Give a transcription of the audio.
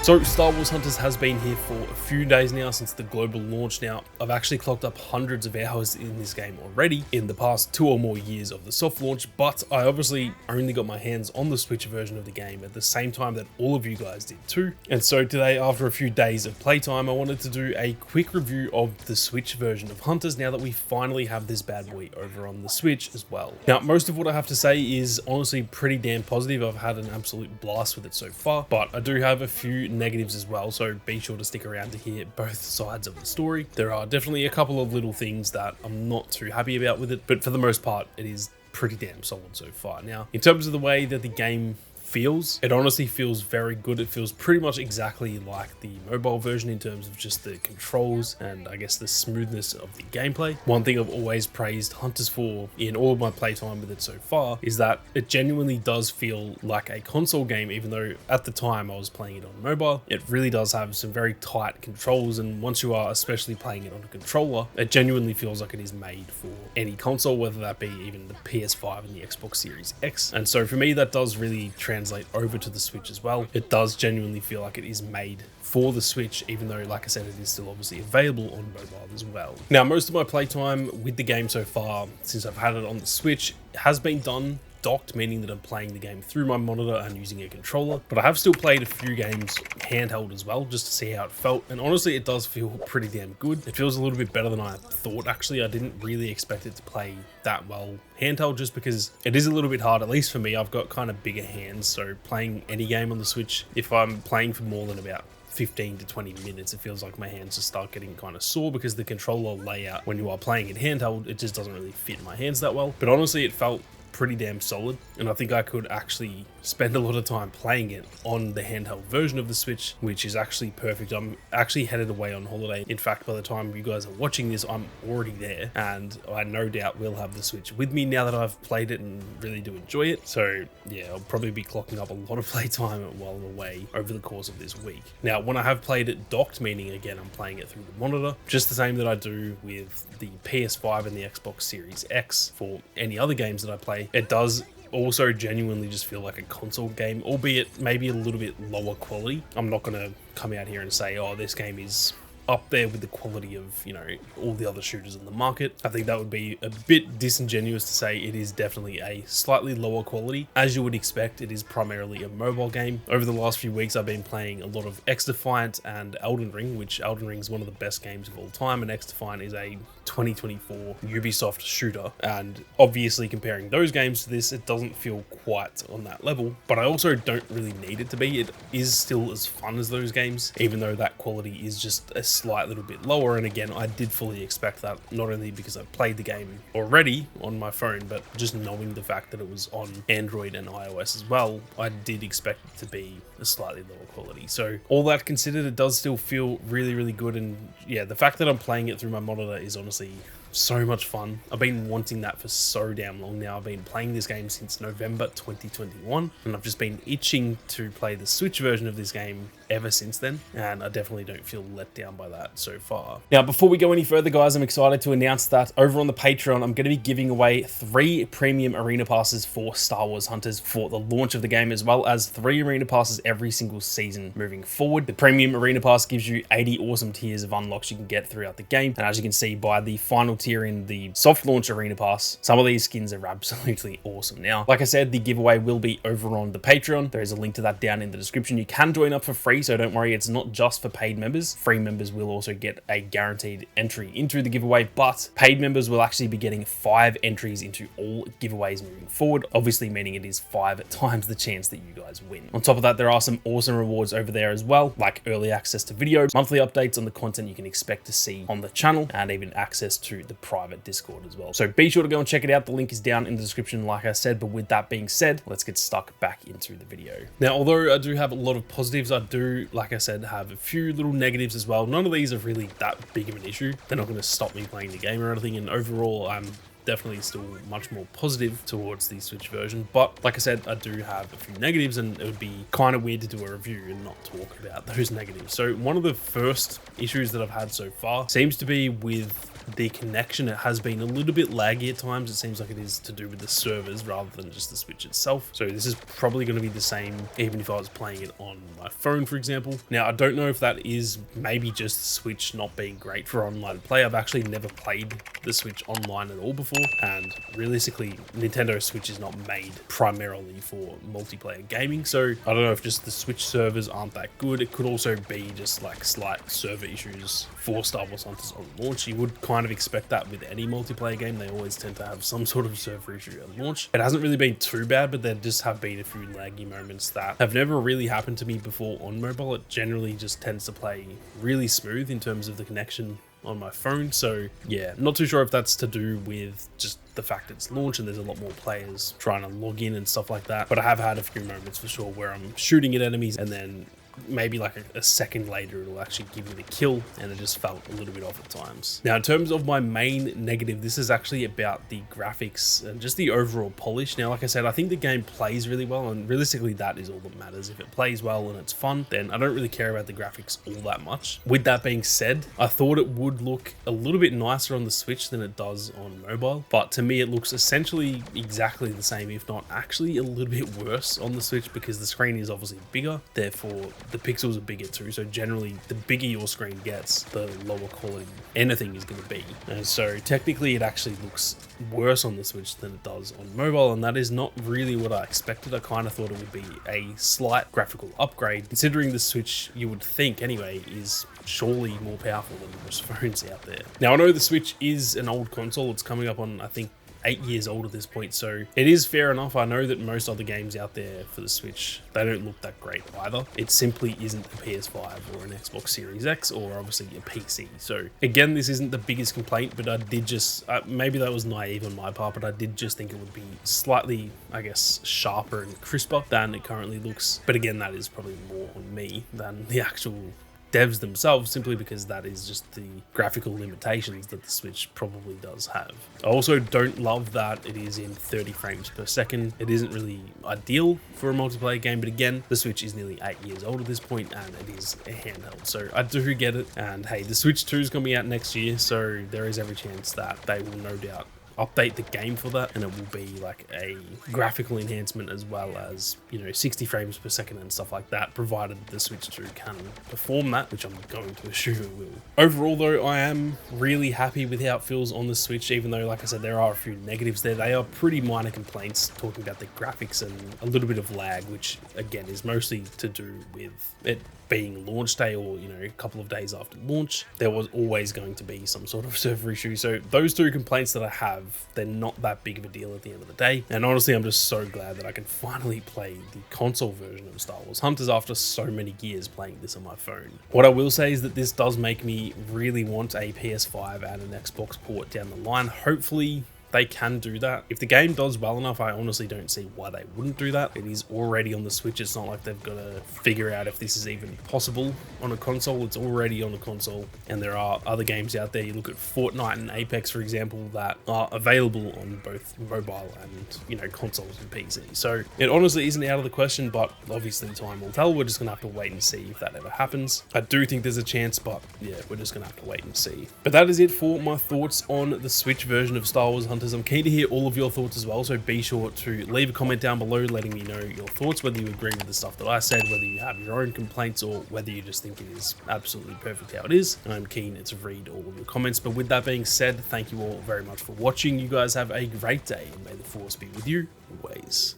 So Star Wars Hunters has been here for a few days now since the global launch. Now, I've actually clocked up hundreds of hours in this game already in the past 2 or more years of the soft launch, but I obviously only got my hands on the Switch version of the game at the same time that all of you guys did too. And so today, after a few days of playtime, I wanted to do a quick review of the Switch version of Hunters now that we finally have this bad boy over on the Switch as well. Now, most of what I have to say is honestly pretty damn positive. I've had an absolute blast with it so far, but I do have a few negatives as well, so be sure to stick around to hear both sides of the story. There are definitely a couple of little things that I'm not too happy about with it, but for the most part, it is pretty damn solid so far. Now, in terms of the way that the game feels, it honestly feels very good. It feels pretty much exactly like the mobile version in terms of just the controls and I guess the smoothness of the gameplay. One thing I've always praised Hunters for in all of my playtime with it so far is that it genuinely does feel like a console game, even though at the time I was playing it on mobile. It really does have some very tight controls, and once you are especially playing it on a controller, it genuinely feels like it is made for any console, whether that be even the PS5 and the Xbox Series X. And so for me, that does really translate over to the Switch as well. It does genuinely feel like it is made for the Switch, even though, like I said, it is still obviously available on mobile as well. Now, most of my playtime with the game so far, since I've had it on the Switch, has been done docked, meaning that I'm playing the game through my monitor and using a controller, but I have still played a few games handheld as well, just to see how it felt, and honestly it does feel pretty damn good. It feels a little bit better than I thought. Actually, I didn't really expect it to play that well handheld, just because it is a little bit hard, at least for me. I've got kind of bigger hands, so playing any game on the Switch, if I'm playing for more than about 15 to 20 minutes, it feels like my hands just start getting kind of sore, because the controller layout when you are playing it handheld, it just doesn't really fit my hands that well. But honestly, it felt pretty damn solid, and I think I could actually spend a lot of time playing it on the handheld version of the Switch, which is actually perfect. I'm actually headed away on holiday. In fact, by the time you guys are watching this, I'm already there, and I no doubt will have the Switch with me now that I've played it and really do enjoy it. So yeah, I'll probably be clocking up a lot of playtime while I'm away over the course of this week. Now, when I have played it docked, meaning again I'm playing it through the monitor, just the same that I do with the PS5 and the Xbox Series X for any other games that I play, it does also genuinely just feel like a console game, albeit maybe a little bit lower quality. I'm not going to come out here and say, oh, this game is up there with the quality of, you know, all the other shooters in the market. I think that would be a bit disingenuous to say. It is definitely a slightly lower quality. As you would expect, it is primarily a mobile game. Over the last few weeks, I've been playing a lot of XDefiant and Elden Ring, which Elden Ring is one of the best games of all time, and XDefiant is a 2024 Ubisoft shooter. And obviously comparing those games to this, it doesn't feel quite on that level, but I also don't really need it to be. It is still as fun as those games, even though that quality is just a slight little bit lower. And again, I did fully expect that, not only because I played the game already on my phone, but just knowing the fact that it was on Android and iOS as well, I did expect it to be a slightly lower quality. So all that considered, it does still feel really, really good. And yeah, the fact that I'm playing it through my monitor is honestly so much fun. I've been wanting that for so damn long now. I've been playing this game since November 2021, and I've just been itching to play the Switch version of this game ever since then, and I definitely don't feel let down by that so far. Now, before we go any further, guys, I'm excited to announce that over on the Patreon, I'm going to be giving away 3 premium arena passes for Star Wars Hunters for the launch of the game, as well as 3 arena passes every single season moving forward. The premium arena pass gives you 80 awesome tiers of unlocks you can get throughout the game, and as you can see by the final tier in the soft launch arena pass, some of these skins are absolutely awesome. Now, like I said, the giveaway will be over on the Patreon. There is a link to that down in the description. You can join up for free, so don't worry, it's not just for paid members. Free members will also get a guaranteed entry into the giveaway, but paid members will actually be getting 5 entries into all giveaways moving forward, obviously meaning it is 5 times the chance that you guys win. On top of that, there are some awesome rewards over there as well, like early access to videos, monthly updates on the content you can expect to see on the channel, and even access to the private Discord as well. So be sure to go and check it out. The link is down in the description, like I said. But with that being said, let's get stuck back into the video. Now, although I do have a lot of positives, I do, like I said, have a few little negatives as well. None of these are really that big of an issue. They're not going to stop me playing the game or anything. And overall, I'm definitely still much more positive towards the Switch version, but like I said, I do have a few negatives, and it would be kind of weird to do a review and not talk about those negatives. So one of the first issues that I've had so far seems to be with the connection, it has been a little bit laggy at times. It seems like it is to do with the servers rather than just the Switch itself. So this is probably going to be the same even if I was playing it on my phone, for example. Now, I don't know if that is maybe just the Switch not being great for online play. I've actually never played the Switch online at all before, and realistically, Nintendo Switch is not made primarily for multiplayer gaming. So I don't know if just the Switch servers aren't that good. It could also be just like slight server issues for Star Wars Hunters on launch. You would kind of expect that with any multiplayer game. They always tend to have some sort of server issue at launch. It hasn't really been too bad, but there just have been a few laggy moments that have never really happened to me before on mobile. It generally just tends to play really smooth in terms of the connection on my phone. So yeah, not too sure if that's to do with just the fact it's launch and there's a lot more players trying to log in and stuff like that. But I have had a few moments for sure where I'm shooting at enemies and then maybe like a second later it'll actually give me the kill, and it just felt a little bit off at times. Now, in terms of my main negative, this is actually about the graphics and just the overall polish. Now, like I said, I think the game plays really well, and realistically that is all that matters. If it plays well and it's fun, then I don't really care about the graphics all that much. With that being said, I thought it would look a little bit nicer on the Switch than it does on mobile, but to me it looks essentially exactly the same, if not actually a little bit worse on the Switch, because the screen is obviously bigger, therefore the pixels are bigger too. So generally, the bigger your screen gets, the lower quality anything is going to be. And so technically it actually looks worse on the Switch than it does on mobile, and that is not really what I expected. I kind of thought it would be a slight graphical upgrade, considering the Switch, you would think anyway, is surely more powerful than most phones out there. Now, I know the Switch is an old console. It's coming up on, I think, 8 years old at this point, so it is fair enough. I know that most other games out there for the Switch, they don't look that great either. It simply isn't a PS5 or an Xbox Series X or obviously a PC. So again, this isn't the biggest complaint, but I did just, maybe that was naive on my part, but I did just think it would be slightly, I guess, sharper and crisper than it currently looks. But again, that is probably more on me than the actual devs themselves, simply because that is just the graphical limitations that the Switch probably does have. I also don't love that it is in 30 frames per second. It isn't really ideal for a multiplayer game, but again, the Switch is nearly 8 years old at this point and it is a handheld, so I do get it. And hey, the Switch 2 is coming out next year, so there is every chance that they will no doubt update the game for that, and it will be like a graphical enhancement as well as, you know, 60 frames per second and stuff like that, provided the Switch 2 can perform that, which I'm going to assume it will. Overall though, I am really happy with how it feels on the Switch, even though, like I said, there are a few negatives there. They are pretty minor complaints, talking about the graphics and a little bit of lag, which again is mostly to do with it being launch day, or, you know, a couple of days after launch. There was always going to be some sort of server issue. So those two complaints that I have, they're not that big of a deal at the end of the day. And honestly, I'm just so glad that I can finally play the console version of Star Wars Hunters after so many years playing this on my phone. What I will say is that this does make me really want a PS5 and an Xbox port down the line. Hopefully they can do that. If the game does well enough, I honestly don't see why they wouldn't do that. It is already on the Switch. It's not like they've got to figure out if this is even possible on a console. It's already on a console, and there are other games out there. You look at Fortnite and Apex, for example, that are available on both mobile and, you know, consoles and PC. So it honestly isn't out of the question, but obviously time will tell. We're just gonna have to wait and see if that ever happens. I do think there's a chance, but yeah, we're just gonna have to wait and see. But that is it for my thoughts on the Switch version of Star Wars Hunters. I'm keen to hear all of your thoughts as well, so be sure to leave a comment down below letting me know your thoughts, whether you agree with the stuff that I said, whether you have your own complaints, or whether you just think it is absolutely perfect how it is. And I'm keen to read all of your comments. But with that being said, thank you all very much for watching. You guys have a great day, and may the Force be with you always.